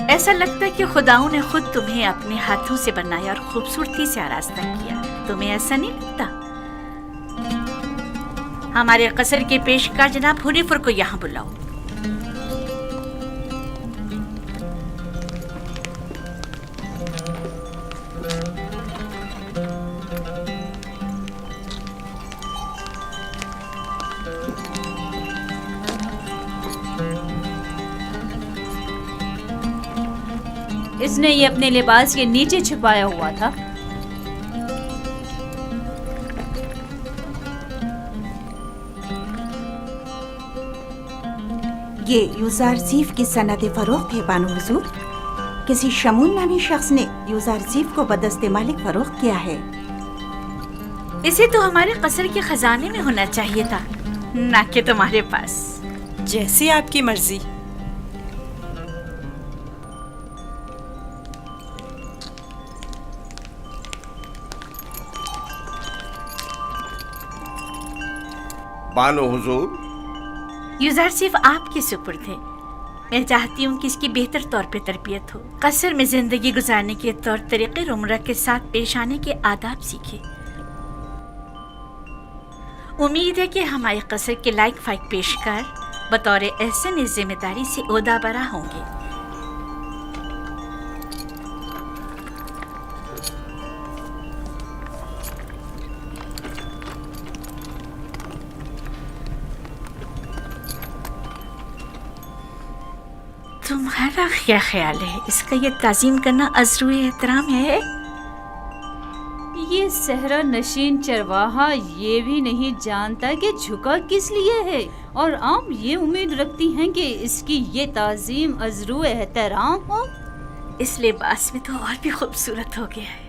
ایسا لگتا ہے کہ خداؤں نے خود تمہیں اپنے ہاتھوں سے بنایا اور خوبصورتی سے آراستہ کیا. تمہیں ایسا نہیں لگتا؟ ہمارے قصر کے پیشکار جناب ہنیفر کو یہاں بلاؤ. اس نے یہ اپنے لباس کے نیچے چھپایا ہوا تھا. یہ یوزارزیف کی صنعت فروخت ہے بانو حضور. کسی شمون نامی شخص نے یوزارزیف کو بدست مالک فروخت کیا ہے. اسے تو ہمارے قصر کے خزانے میں ہونا چاہیے تھا، نہ کہ تمہارے پاس. جیسی آپ کی مرضی. بانو حضور، یوزارزیف آپ کے سپرد ہے. میں چاہتی ہوں کہ اس کی بہتر طور پہ تربیت ہو، قصر میں زندگی گزارنے کے طور طریقے عمرہ کے ساتھ پیش آنے کے آداب سیکھے. امید ہے کہ ہمارے قصر کے لائق فائق پیشکار بطور احسن اس ذمہ داری سے عہدہ برا ہوں گے. تمہارا کیا خیال ہے؟ اس کا یہ تعظیم کرنا عذر احترام ہے؟ یہ صحرا نشین چرواہا یہ بھی نہیں جانتا کہ جھکا کس لیے ہے، اور عام یہ امید رکھتی ہیں کہ اس کی یہ تعظیم عذر احترام ہو. اس لباس میں تو اور بھی خوبصورت ہو گیا ہے.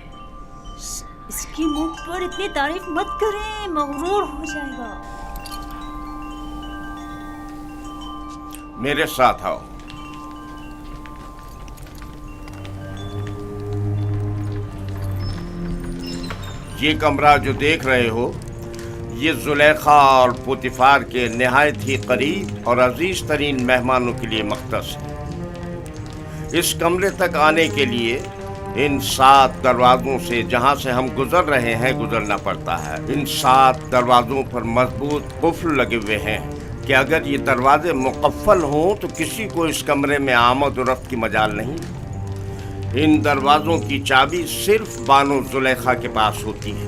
اس کی منہ پر اتنی تعریف مت کریں، مغرور ہو جائے گا. میرے ساتھ آؤ. یہ کمرہ جو دیکھ رہے ہو، یہ زلیخا اور پوتیفار کے نہایت ہی قریب اور عزیز ترین مہمانوں کے لیے مختص ہے. اس کمرے تک آنے کے لیے ان 7 دروازوں سے جہاں سے ہم گزر رہے ہیں گزرنا پڑتا ہے. ان 7 دروازوں پر مضبوط قفل لگے ہوئے ہیں کہ اگر یہ دروازے مقفل ہوں تو کسی کو اس کمرے میں آمد و رفت کی مجال نہیں. ان دروازوں کی چابی صرف بانو زلیخا کے پاس ہوتی ہے.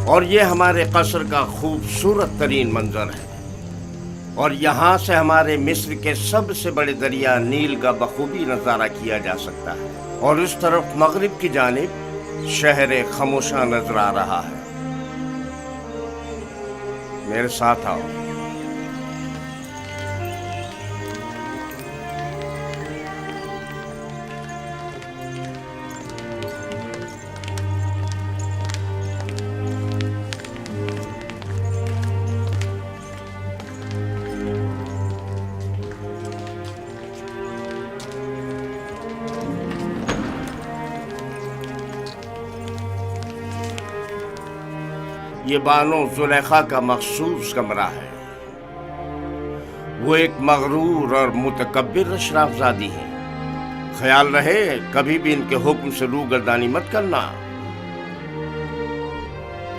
اور یہ ہمارے قصر کا خوبصورت ترین منظر ہے، اور یہاں سے ہمارے مصر کے سب سے بڑے دریا نیل کا بخوبی نظارہ کیا جا سکتا ہے. اور اس طرف مغرب کی جانب شہر خموشاں نظر آ رہا ہے. میرے ساتھ آؤ. یہ بانو زلیخا کا مخصوص کمرہ ہے. وہ ایک مغرور اور متکبر اشراف زادی ہے. خیال رہے کبھی بھی ان کے حکم سے روگردانی مت کرنا.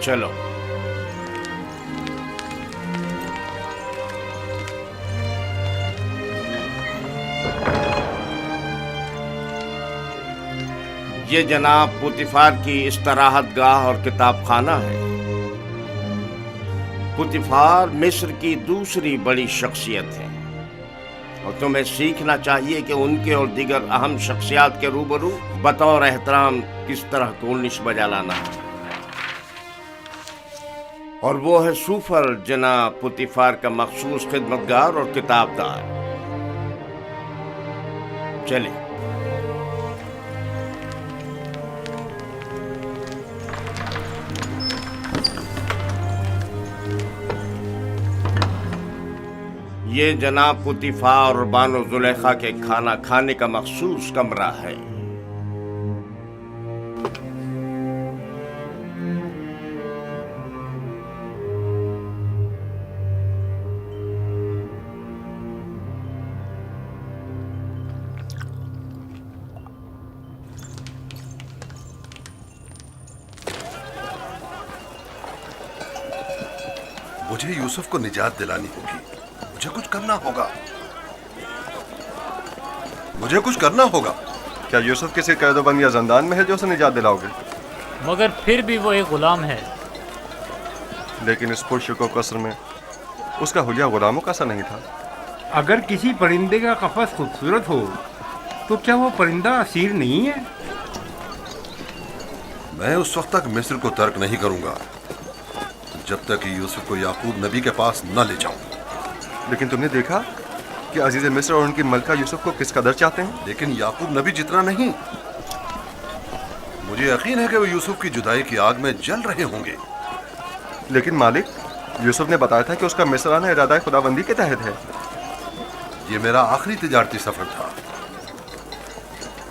چلو. یہ جناب پوتیفار کی استراحت گاہ اور کتاب خانہ ہے. پوتیفار مصر کی دوسری بڑی شخصیت ہے، اور تمہیں سیکھنا چاہیے کہ ان کے اور دیگر اہم شخصیات کے روبرو بطور احترام کس طرح کونش بجا لانا ہے. اور وہ ہے سوفر جناب پوتیفار کا مخصوص خدمتگار اور کتاب دار. چلیں. یہ جناب پوتیفار اور بانو زلیخا کے کھانا کھانے کا مخصوص کمرہ ہے. मुझे यूसुफ को निजात दिलानी होगी। मुझे कुछ करना होगा। मुझे कुछ करना होगा। क्या यूसुफ किसी कैदोबंद या जंदान में है जो उसे निजात दिलाओगे? मगर फिर भी वो एक गुलाम है। लेकिन इस पुरशको कसर में उसका हुलिया गुलामों का सा नहीं था। अगर किसी परिंदे का कफस खूबसूरत हो तो क्या वो परिंदा असीर नहीं है? मैं उस वक्त तक मिस्र को तर्क नहीं करूंगा जब तक कि यूसुफ को याकूब नबी के पास न ले जाऊं। लेकिन तुमने देखा कि अजीज मिस्र और उनकी मलका यूसुफ को किस कदर चाहते हैं। लेकिन याकूब नबी जितना नहीं। मुझे यकीन है कि वो यूसुफ की जुदाई की आग में जल रहे होंगे। लेकिन मालिक, यूसुफ ने बताया था कि उसका मिस्र आना इरादा खुदाबंदी के तहत है। ये मेरा आखिरी तिजारती सफर था।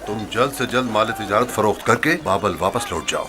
तुम जल्द से जल्द माल तिजारत फरोख्त करके बाबल वापस लौट जाओ।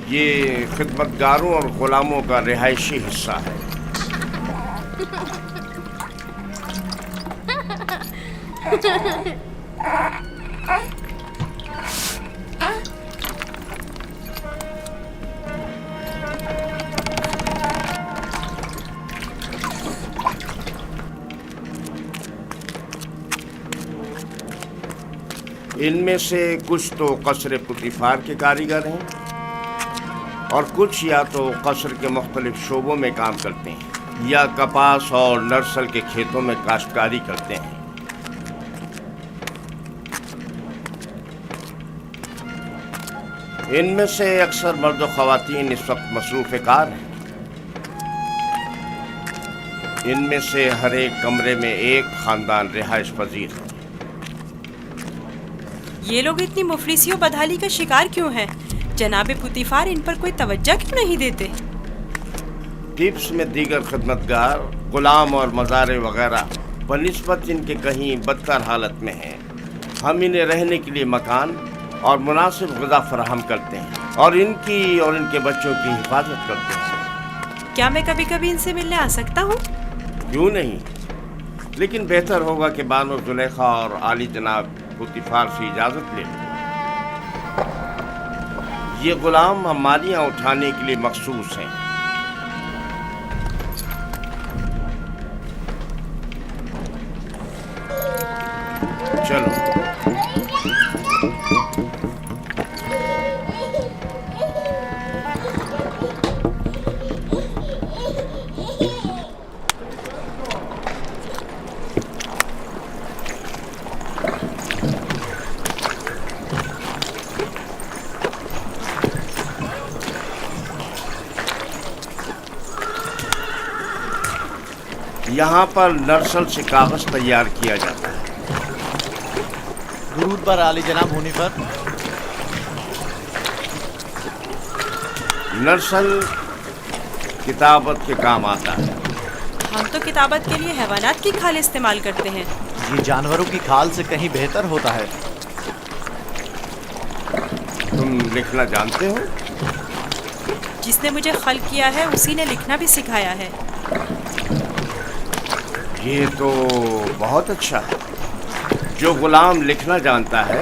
ये खिदमतगारों और गुलामों का रिहायशी हिस्सा है। इनमें से कुछ तो कसर पुतिफार के कारीगर हैं और कुछ या तो कसर के मुख्तलिफ शोबों में काम करते हैं या कपास और नरसल के खेतों में काश्तकारी करते हैं। इनमें से अक्सर मर्द व ख़वातीन इस वक्त मसरूफ़ कार हैं। इनमें से हर एक कमरे में एक ख़ानदान रिहाइश पजीर है। ये लोग इतनी मुफलिसी और बदहाली का शिकार क्यों हैं? जनाबे पुतिफार इन पर कोई तवज्जो क्यों नहीं देते? टिप्स में दीगर खिदमतगार, गुलाम और मज़ारे वगैरह बनिस्बत इनके कहीं बदतर हालत में हैं। हम इन्हें रहने के लिए मकान और मुनासिब ग़िज़ा फराहम करते हैं और इनकी और इनके बच्चों की हिफाजत करते हैं। क्या मैं कभी कभी इनसे मिलने आ सकता हूँ? क्यों नहीं, लेकिन बेहतर होगा कि बानो जुलेखा और आली जनाब पुतिफार से इजाज़त ले लें। ये गुलाम हमालियाँ उठाने के लिए मखसूस हैं। चलो। यहाँ पर नरसल से कागज तैयार किया जाता है। दुरूद पर आली जनाब होने पर। नरसल किताबत के काम आता है। हम तो किताबत के लिए हैवानात की खाल इस्तेमाल करते हैं। ये जानवरों की खाल से कहीं बेहतर होता है। तुम लिखना जानते हो? जिसने मुझे खल किया है उसी ने लिखना भी सिखाया है। ये तो बहुत अच्छा है। जो गुलाम लिखना जानता है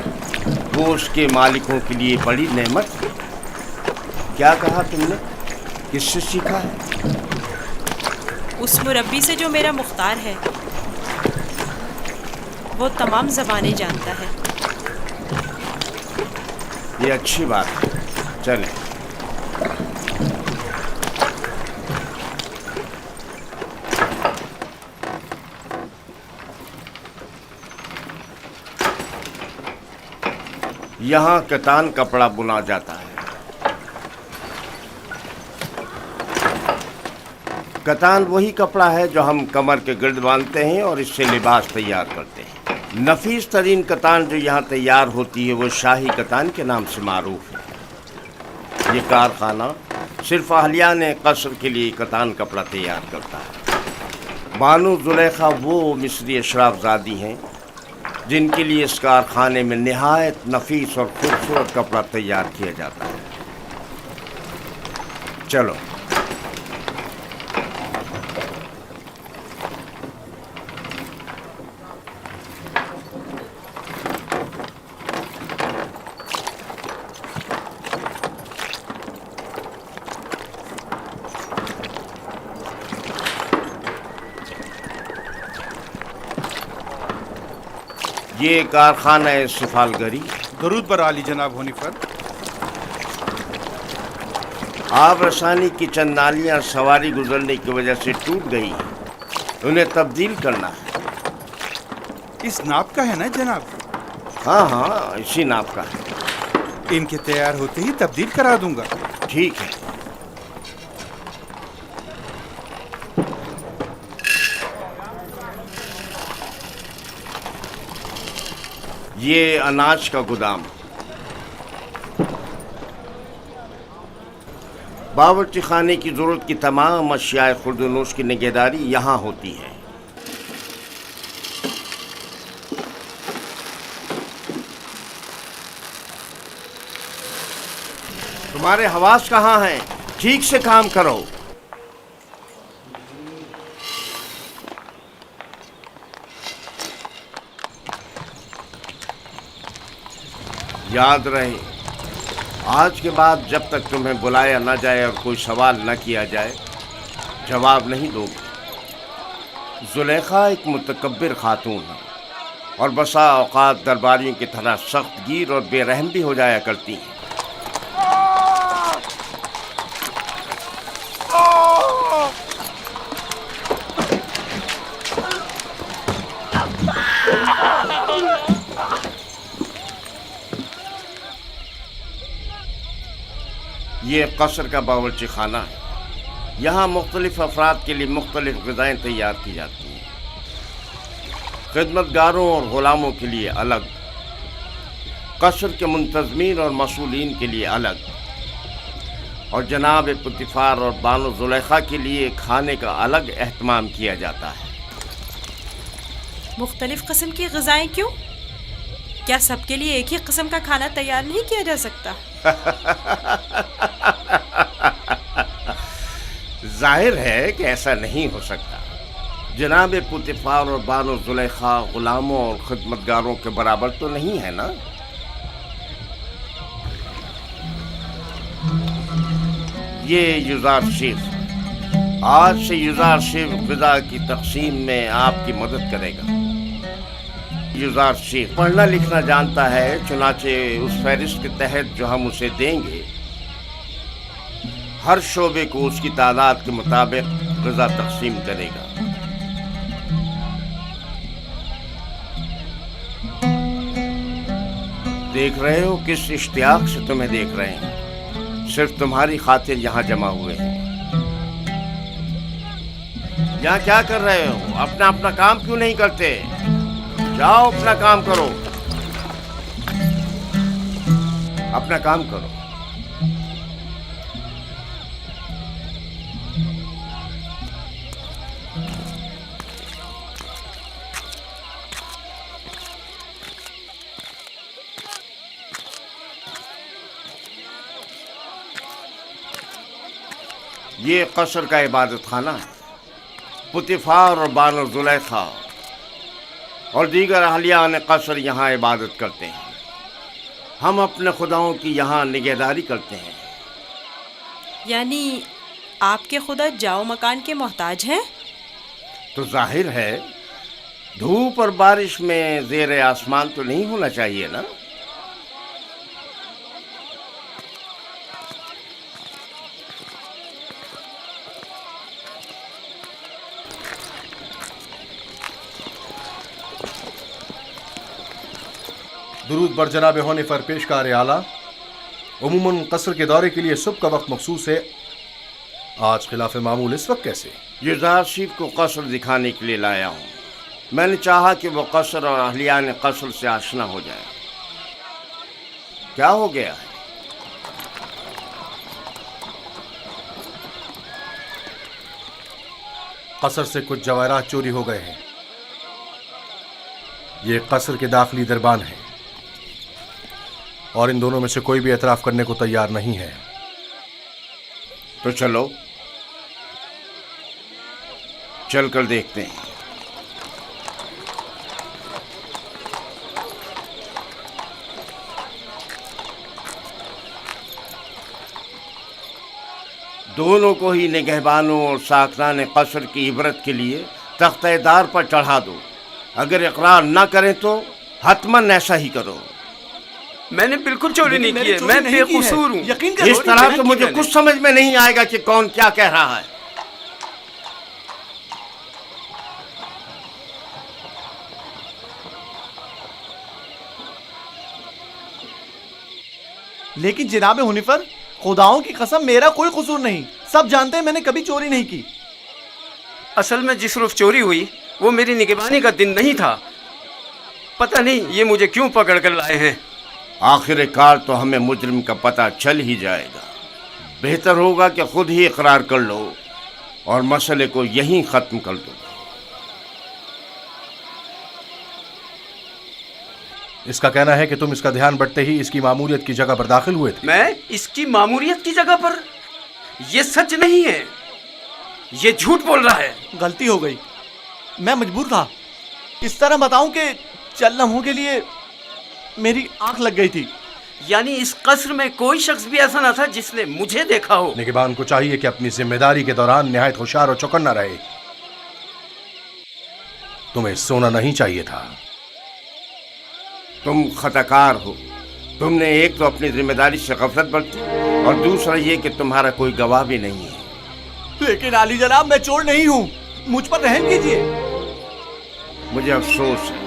वो उसके मालिकों के लिए बड़ी नेमत है। क्या कहा तुमने? किससे सीखा है? उस मुरब्बी से जो मेरा मुख्तार है। वो तमाम ज़बानें जानता है। ये अच्छी बात है। चलें। यहाँ कतान कपड़ा बुना जाता है। कतान वही कपड़ा है जो हम कमर के गिर्द बांधते हैं और इससे लिबास तैयार करते हैं। नफीस तरीन कतान जो यहाँ तैयार होती है वो शाही कतान के नाम से मारूफ है। ये कारखाना सिर्फ अहलियान कसर के लिए कतान कपड़ा तैयार करता है। बानो जुलेखा वो मिस्री अशराफजादी हैं जिनके लिए इस कारखाने में निहायत नफीस और खूबसूरत कपड़ा तैयार किया जाता है। चलो یہ کارخانہ سفالگری درود بر عالی جناب ہونیفر۔ آب رسانی کی چند نالیاں سواری گزرنے کی وجہ سے ٹوٹ گئی ہیں، انہیں تبدیل کرنا ہے۔ اس ناپ کا ہے نا جناب؟ ہاں ہاں اسی ناپ کا ہے۔ ان کے تیار ہوتے ہی تبدیل کرا دوں گا۔ ٹھیک ہے۔ یہ اناج کا گودام، باورچی خانے کی ضرورت کی تمام اشیاء خورد و نوش کی نگہداری یہاں ہوتی ہے۔ تمہارے حواس کہاں ہیں؟ ٹھیک سے کام کرو۔ یاد رہے، آج کے بعد جب تک تمہیں بلایا نہ جائے اور کوئی سوال نہ کیا جائے جواب نہیں دو گے۔ زلیخا ایک متکبر خاتون ہے اور بسا اوقات درباریوں کی طرح سخت گیر اور بے رحم بھی ہو جایا کرتی ہیں۔ یہ قصر کا باورچی خانہ ہے، یہاں مختلف افراد کے لیے مختلف غذائیں تیار کی جاتی ہیں، خدمت گاروں اور غلاموں کے لیے الگ، قصر کے منتظمین اور مسئولین کے لیے الگ، اور جناب پوتیفار اور بانو زلیخا کے لیے کھانے کا الگ اہتمام کیا جاتا ہے۔ مختلف قسم کی غذائیں کیوں؟ کیا سب کے لیے ایک ہی قسم کا کھانا تیار نہیں کیا جا سکتا؟ ظاہر ہے کہ ایسا نہیں ہو سکتا۔ جناب پوتیفار اور بانو زلیخا غلاموں اور خدمتگاروں کے برابر تو نہیں ہے نا؟ یہ یوزار شیف، آج سے یوزار شیف غذا کی تقسیم میں آپ کی مدد کرے گا۔ یوزار شیف پڑھنا لکھنا جانتا ہے، چنانچہ اس فہرست کے تحت جو ہم اسے دیں گے ہر شعبے کو اس کی تعداد کے مطابق غذا تقسیم کرے گا۔ دیکھ رہے ہو کس اشتیاق سے تمہیں دیکھ رہے ہیں، صرف تمہاری خاطر یہاں جمع ہوئے ہیں۔ یہاں کیا کر رہے ہو؟ اپنا اپنا کام کیوں نہیں کرتے؟ جاؤ اپنا کام کرو، اپنا کام کرو۔ یہ قصر کا عبادت خانہ ہے۔ پوتیفار اور بانو زلیخا اور دیگر اہلیان قصر یہاں عبادت کرتے ہیں۔ ہم اپنے خداؤں کی یہاں نگہداری کرتے ہیں۔ یعنی آپ کے خدا جاؤ مکان کے محتاج ہیں؟ تو ظاہر ہے دھوپ اور بارش میں زیر آسمان تو نہیں ہونا چاہیے نا؟ दुरूद बर जनाब होने पर पेशकार आला। उमूमन कसर के दौरे के लिए सुबह का वक्त मखसूस है, आज खिलाफ मामूल इस वक्त कैसे? युजारशिफ को कसर दिखाने के लिए लाया हूँ। मैंने चाहा कि वो कसर और अहलियान कसर से आशना हो जाए। क्या हो गया है? कसर से कुछ जवाहरात चोरी हो गए हैं। ये कसर के दाखिली दरबान है और इन दोनों में से कोई भी एतराफ करने को तैयार नहीं है। तो चलो चल कर देखते हैं। दोनों को ही निगहबानों और साकरान कसर की इबरत के लिए तख्तेदार पर चढ़ा दो। अगर इकरार ना करें तो हतमन ऐसा ही करो। मैंने बिल्कुल चोरी नहीं की है, मैं बेकसूर हूँ। यकीन करो। इस तरह तो मुझे कुछ समझ में नहीं आएगा कि कौन क्या कह रहा है। लेकिन जनाब हुनीफर, खुदाओं की कसम मेरा कोई कसूर नहीं। सब जानते हैं मैंने कभी चोरी नहीं की। असल में जिस रोज चोरी हुई वो मेरी निगरानी का दिन नहीं था। पता नहीं ये मुझे क्यों पकड़ कर लाए हैं। आखिरकार तो हमें मुजरिम का पता चल ही जाएगा। बेहतर होगा कि खुद ही इकरार कर लो और मसले को यहीं खत्म कर दो। इसका कहना है कि तुम इसका ध्यान बटते ही इसकी मामूलियत की जगह पर दाखिल हुए थे। मैं इसकी मामूलियत की जगह पर? ये सच नहीं है, ये झूठ बोल रहा है। गलती हो गई, मैं मजबूर था। इस तरह बताऊं कि चंद लम्हों के लिए मेरी आंख लग गई थी। यानी इस कसर में कोई शख्स भी ऐसा ना था जिसने मुझे देखा हो। निगहबान को चाहिए कि अपनी जिम्मेदारी के दौरान निहायत होशियार और चौकन्ना रहे। तुम्हें सोना नहीं चाहिए था। तुम खताकार हो। तुमने एक तो अपनी जिम्मेदारी से गफलत बरती और दूसरा ये कि तुम्हारा कोई गवाह भी नहीं है। लेकिन आली जनाब, मैं चोर नहीं हूँ, मुझ पर रहम कीजिए। मुझे अफसोस है।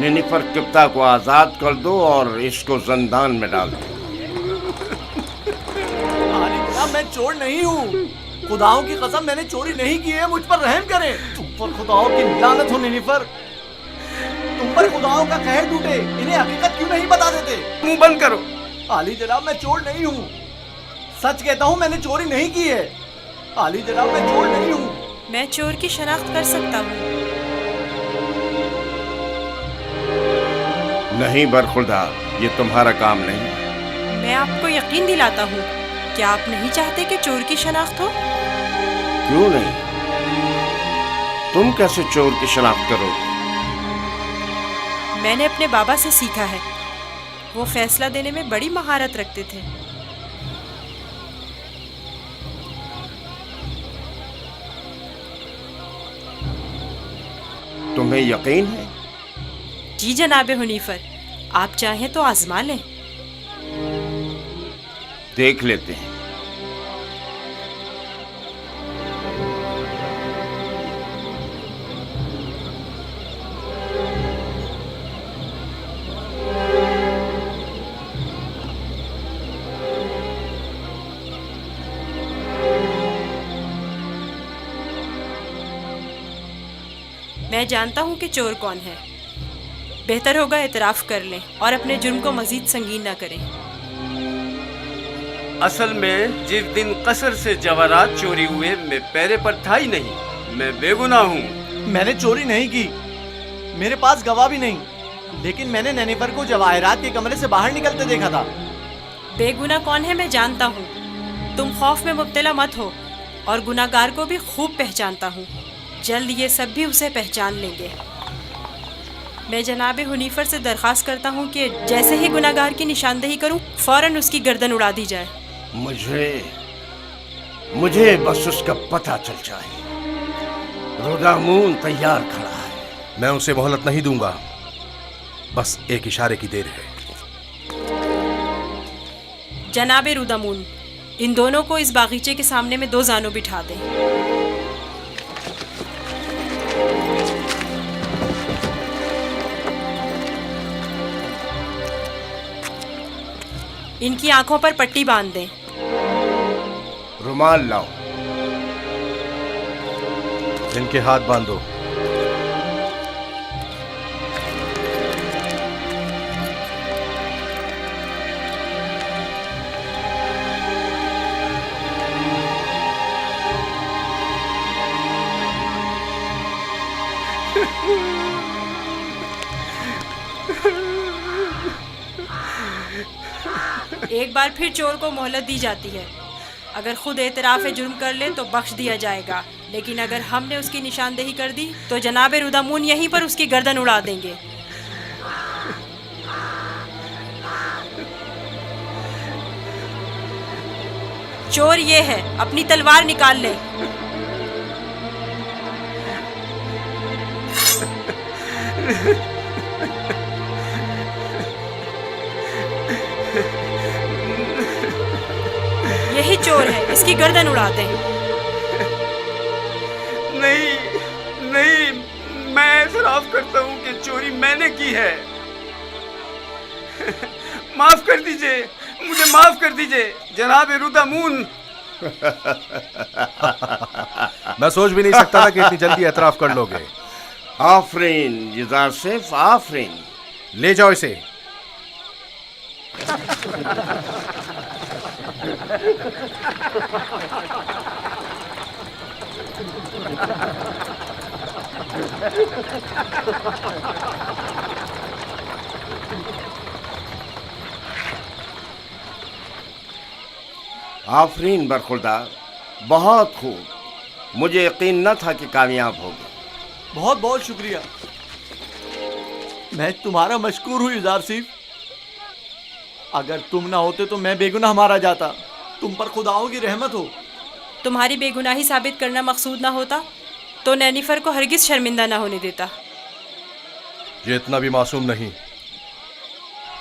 निनिफर किप्ता को आजाद कर दो और इसको जिंदान में डाल दो। आली जनाब, मैं चोर नहीं हूँ। खुदाओं की कसम मैंने चोरी नहीं की है, मुझ पर रहम करें। तुम पर खुदाओं की लानत हो निनिफर। तुम पर खुदाओं का कहर टूटे, इन्हें हकीकत क्यों नहीं बता देते? मुंह बंद करो। आली जनाब, मैं चोर नहीं हूँ। सच कहता हूँ, मैंने चोरी नहीं की है। आली जनाब, मैं चोर नहीं हूँ। मैं चोर की शनाख्त कर सकता हूँ। नहीं बरखुरदार, ये तुम्हारा काम नहीं। मैं आपको यकीन दिलाता हूँ। क्या आप नहीं चाहते कि चोर की शनाख्त हो? क्यों नहीं? तुम कैसे चोर की शनाख्त करोगे? मैंने अपने बाबा से सीखा है। वो फैसला देने में बड़ी महारत रखते थे। तुम्हें यकीन है? जी जनाब हुनीफर, आप चाहें तो आजमा लें। देख लेते हैं। मैं जानता हूँ कि चोर कौन है। बेहतर होगा एतराफ़ कर लें और अपने जुर्म को मजीद संगीन न करें। असल में जिस दिन कसर से जवाहरात चोरी हुए मैं पैरे पर था ही नहीं। मैं बेगुनाह हूँ। मैंने चोरी नहीं की, मेरे पास गवाह भी नहीं। लेकिन मैंने नैनीफर को जवाहरात के कमरे से बाहर निकलते देखा था। बेगुनाह कौन है मैं जानता हूँ। तुम खौफ में मुब्तला मत हो और गुनाहगार को भी खूब पहचानता हूँ। जल्द ये सब भी उसे पहचान लेंगे। मैं जनाब हुनीफर से दरख्वास्त करता हूँ कि जैसे ही गुनाहगार की निशानदेही करूँ फौरन उसकी गर्दन उड़ा दी जाए। मुझे बस उसका पता चल जाए। रुदामून तैयार खड़ा है। मैं उसे मोहलत नहीं दूंगा, बस एक इशारे की देर है। जनाब रुदामून, इन दोनों को इस बागीचे के सामने में 2 जानों बिठा दें। इनकी आंखों पर पट्टी बांध दें। रुमाल लाओ। इनके हाथ बांधो। एक बार फिर चोर को मोहलत दी जाती है। अगर खुद एतराफ़ जुर्म कर ले तो बख्श दिया जाएगा, लेकिन अगर हमने उसकी निशानदेही कर दी तो जनाब रुदामून यहीं पर उसकी गर्दन उड़ा देंगे। चोर ये है, अपनी तलवार निकाल ले। यही चोर है, इसकी गर्दन उड़ा दें। नहीं नहीं, मैं एतराफ़ करता हूँ कि चोरी मैंने की है। माफ कर दीजिए, मुझे माफ कर दीजिए जनाब रुदामून। मैं सोच भी नहीं सकता था कि इतनी जल्दी एतराफ़ कर लोगे। आफरीन युज़ार सेफ, आफरीन। ले जाओ इसे। आफरीन बरखुरदार, बहुत खूब। मुझे यकीन न था कि कामयाब होगे। बहुत बहुत शुक्रिया। मैं तुम्हारा मशकूर हूँ युज़ार सिफ। अगर तुम ना होते तो मैं बेगुनाह मारा जाता। तुम पर खुदाओं की रहमत हो। तुम्हारी बेगुनाही साबित करना मकसूद ना होता तो नैनीफर को हरगिज शर्मिंदा ना होने देता। ये इतना भी मासूम नहीं।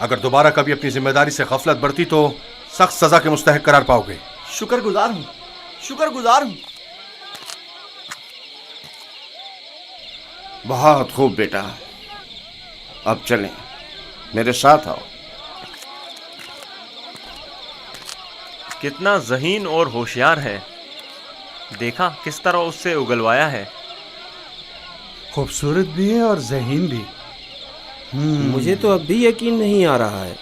अगर दोबारा कभी अपनी जिम्मेदारी से गफलत बरती तो सख्त सजा के मुस्तहक करार पाओगे। शुक्रगुजार हूँ, शुक्रगुजार हूँ। बहुत खूब बेटा, अब चलें, मेरे साथ आओ। कितना ज़हीन और होशियार है। देखा किस तरह उससे उगलवाया है। खूबसूरत भी है और ज़हीन भी। मुझे तो अब भी यकीन नहीं आ रहा है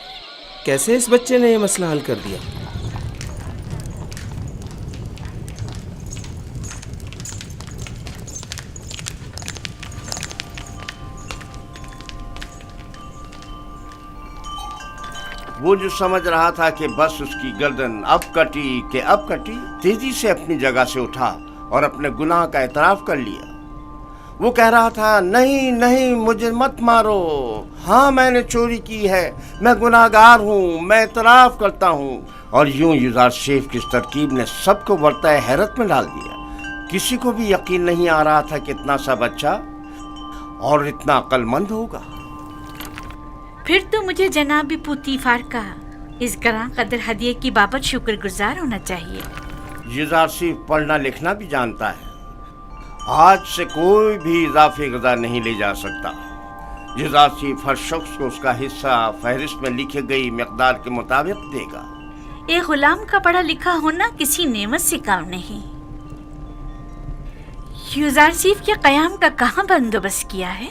कैसे इस बच्चे ने ये मसला हल कर दिया। वो जो समझ रहा था कि बस उसकी गर्दन अब कटी, तेजी से अपनी जगह से उठा और अपने गुनाह का एतराफ़ कर लिया। वो कह रहा था, नहीं नहीं, मुझे मत मारो। हाँ, मैंने चोरी की है, मैं गुनाहगार हूँ, मैं एतराफ़ करता हूँ। और यूं युज़ार सेफ की इस तरकीब ने सबको बरताए हैरत में डाल दिया। किसी को भी यकीन नहीं आ रहा था कि इतना सा बच्चा और इतना अक्लमंद होगा। फिर तो मुझे जनाब पुतीफार का इस गरां कदर हदिये की बाबत शुक्रगुजार होना चाहिए। युज़ार सेफ पढ़ना लिखना भी जानता है। आज से कोई भी इजाफी गज़ा नहीं ले जा सकता। युज़ार सेफ हर शख्स को उसका हिस्सा फहरिस्त में लिखी गई मिक़दार के मुताबिक देगा। एक गुलाम का पढ़ा लिखा होना किसी नेमत से काम नहीं। युज़ार सेफ के क़याम का कहाँ बंदोबस्त किया है?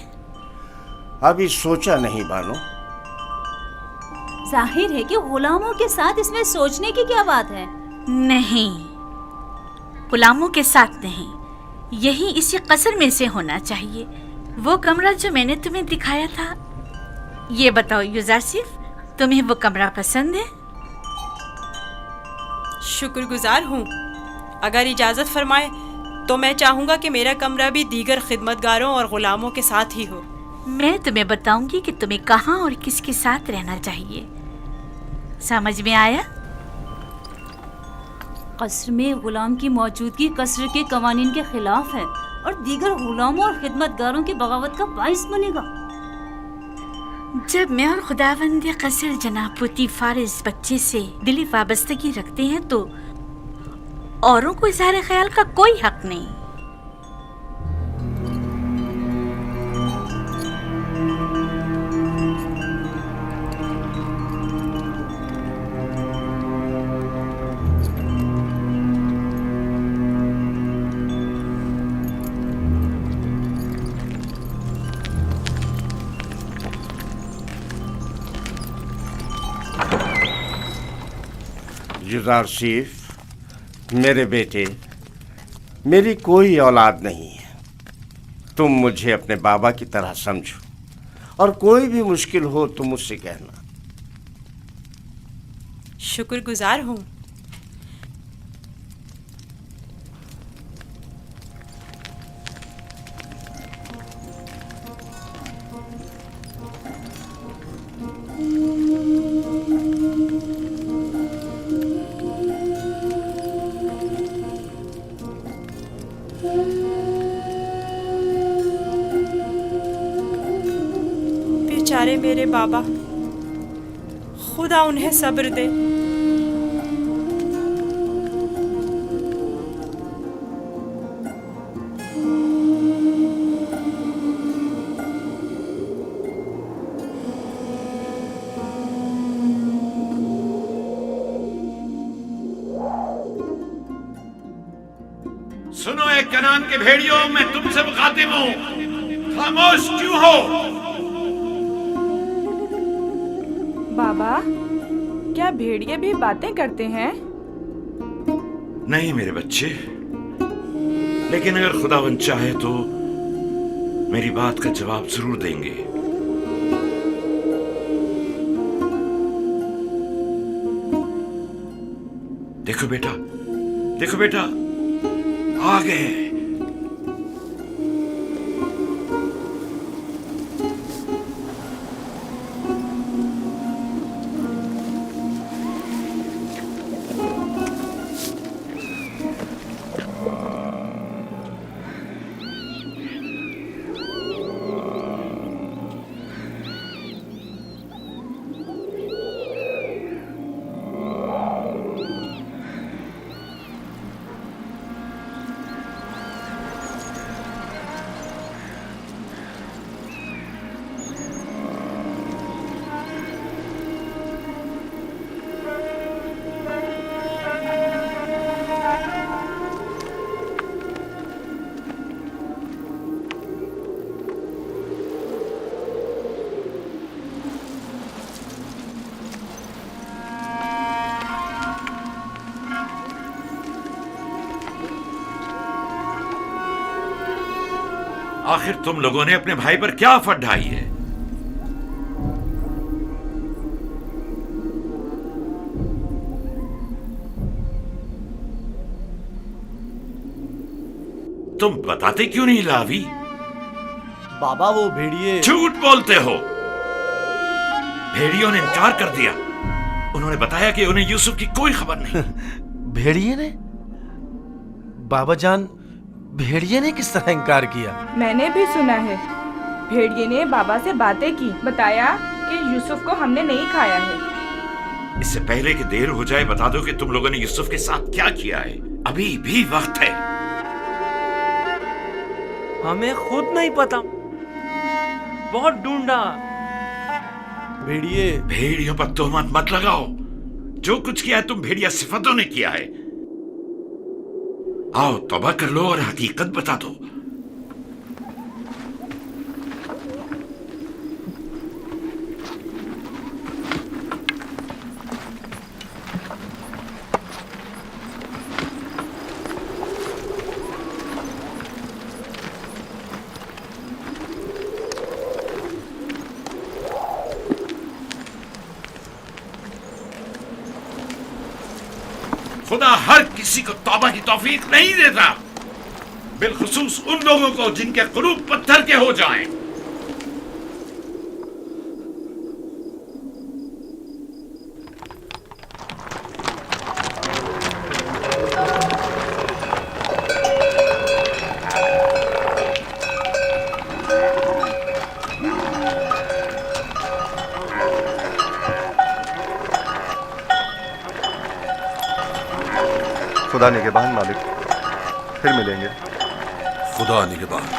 अभी सोचा नहीं बानो। जाहिर है कि गुलामों के साथ इसमें सोचने की क्या बात है। नहीं, गुलामों के साथ नहीं, यही इसी कसर में से होना चाहिए। वो कमरा जो मैंने तुम्हें दिखाया था। ये बताओ युज़ार सेफ, तुम्हें वो कमरा पसंद है? शुक्रगुजार हूँ। अगर इजाज़त फरमाए तो मैं चाहूँगा कि मेरा कमरा भी दीगर खिदमतगारों और गुलामों के साथ ही हो। मैं तुम्हें बताऊंगी कि तुम्हें कहाँ और किसके साथ रहना चाहिए। समझ में आया? कसर में गुलाम की मौजूदगी कसर के कवानीन के खिलाफ है और दीगर गुलामों और खिदमतगारों की बगावत का बाइस बनेगा। जब मैं और खुदावंद कसर जनाब पुतीफार इस बच्चे से दिली वाबस्तगी रखते हैं तो औरों को इज़हार ख्याल का कोई हक नहीं। युजारसीफ, मेरे बेटे, मेरी कोई औलाद नहीं है। तुम मुझे अपने बाबा की तरह समझो और कोई भी मुश्किल हो तो मुझसे कहना। शुक्रगुजार हूँ। बेचारे मेरे बाबा, खुदा उन्हें सब्र दे। सुनो एक कनान के भेड़ियों, मैं तुमसे मुखातिब हूं, खामोश क्यों हो? बाबा, क्या भेड़िए भी बातें करते हैं? नहीं मेरे बच्चे, लेकिन अगर खुदावंद चाहे तो मेरी बात का जवाब जरूर देंगे। देखो बेटा, देखो बेटा, आ गए। आखिर तुम लोगों ने अपने भाई पर क्या आफत ढाई है? तुम बताते क्यों नहीं लावी? बाबा वो भेड़िए। झूठ बोलते हो। भेड़ियों ने इनकार कर दिया। उन्होंने बताया कि उन्हें यूसुफ की कोई खबर नहीं। भेड़िए ने? बाबा जान, भेड़िए ने किस तरह इनकार किया? मैंने भी सुना है। भेड़िए ने बाबा से बातें की, बताया कि यूसुफ को हमने नहीं खाया है। इससे पहले कि देर हो जाए बता दो कि तुम लोगों ने यूसुफ के साथ क्या किया है। अभी भी वक्त है। हमें खुद नहीं पता, बहुत ढूंढा। भेड़ियों पर तोहमत मत लगाओ। जो कुछ किया है तुम भेड़िया सिफतों ने किया है। आओ तौबा कर लो और हकीकत बता दो। खुदा हर किसी को तौबा की तौफीक नहीं देता, बिलखुसूस उन लोगों को जिनके कुलूब पत्थर के हो जाएं। खुदा निगहबान मालिक, फिर मिलेंगे। खुदा निगहबान।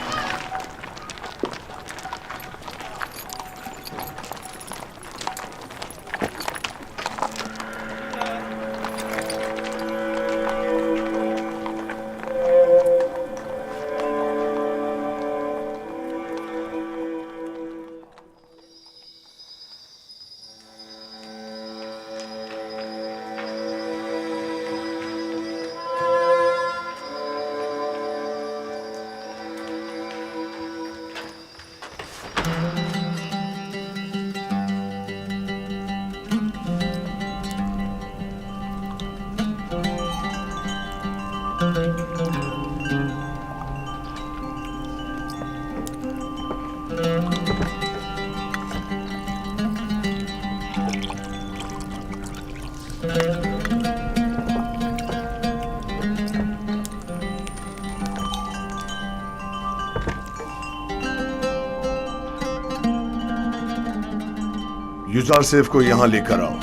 युजारसेफ को यहाँ लेकर आओ।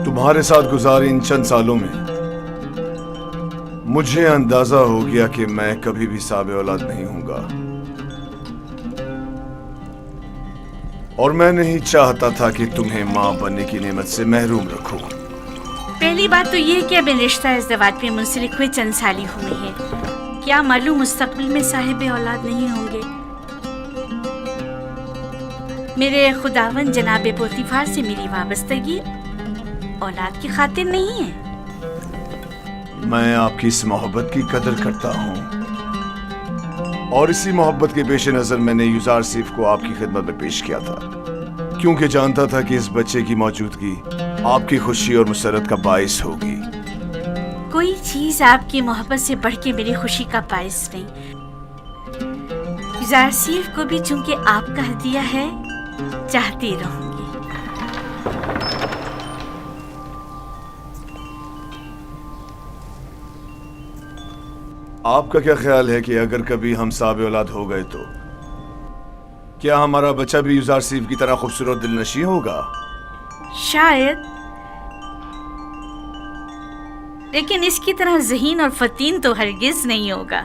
तुम्हारे साथ गुजारे इन चंद सालों में मुझे अंदाजा हो गया कि मैं कभी भी साबे औलाद नहीं हूंगा, और मैं नहीं चाहता था कि तुम्हें मां बनने की नेमत से महरूम रखूं। पहली बात तो ये है कि अब रिश्ता इज़्दिवाज में मुंसलिक हुए चंद साल ही हुए हैं। क्या मालूम मुस्तकबिल में साहिब औलाद नहीं होंगे। मेरे खुदावन जनाब पोतीफार से मेरी वाबस्तगी औलाद की खातिर नहीं है। मैं आपकी इस मोहब्बत की कदर करता हूँ, और इसी मोहब्बत के पेश नजर मैंने युजारसीफ को आपकी खिदमत में पेश किया था, क्योंकि जानता था कि इस बच्चे की मौजूदगी आपकी खुशी और मुसरत का बाइस होगी। कोई चीज आपकी मोहब्बत से बढ़ के मेरी खुशी का बाइस नहीं। युजारसीफ को भी चूंकि आपका हदिया है, चाहती रहूंगी। आपका क्या ख्याल है कि अगर कभी हम साबे औलाद हो गए तो क्या हमारा बच्चा भी युजारसीफ की तरह खूबसूरत दिलनशी होगा? शायद, लेकिन इसकी तरह ज़हीन और फतीन तो हरगिज नहीं होगा।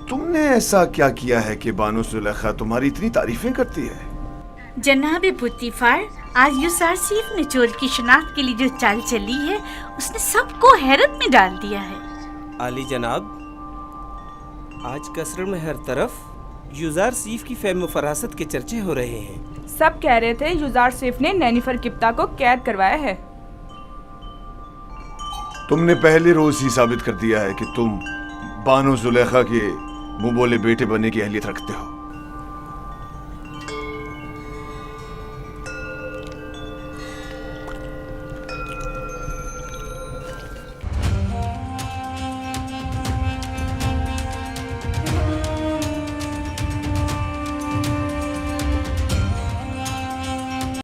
तुमने ऐसा क्या किया है कि बानो जुलेखा तुम्हारी इतनी तारीफें करती है? जनाब पुतीफार, आज युजारसीफ ने चोर की शिनाख्त के लिए जो चाल चली है, उसने सबको हैरत में डाल दिया है। आली जनाब, आज कसर में हर तरफ युजारसीफ की फेम व फरासत के चर्चे हो रहे हैं। सब कह रहे थे युजारसीफ ने नैनिफर किप्ता को कैद करवाया है। तुमने पहले रोज ही साबित कर दिया है कि तुम बानो जुलेखा के मुंह बोले बेटे बनने की अहलियत रखते हो।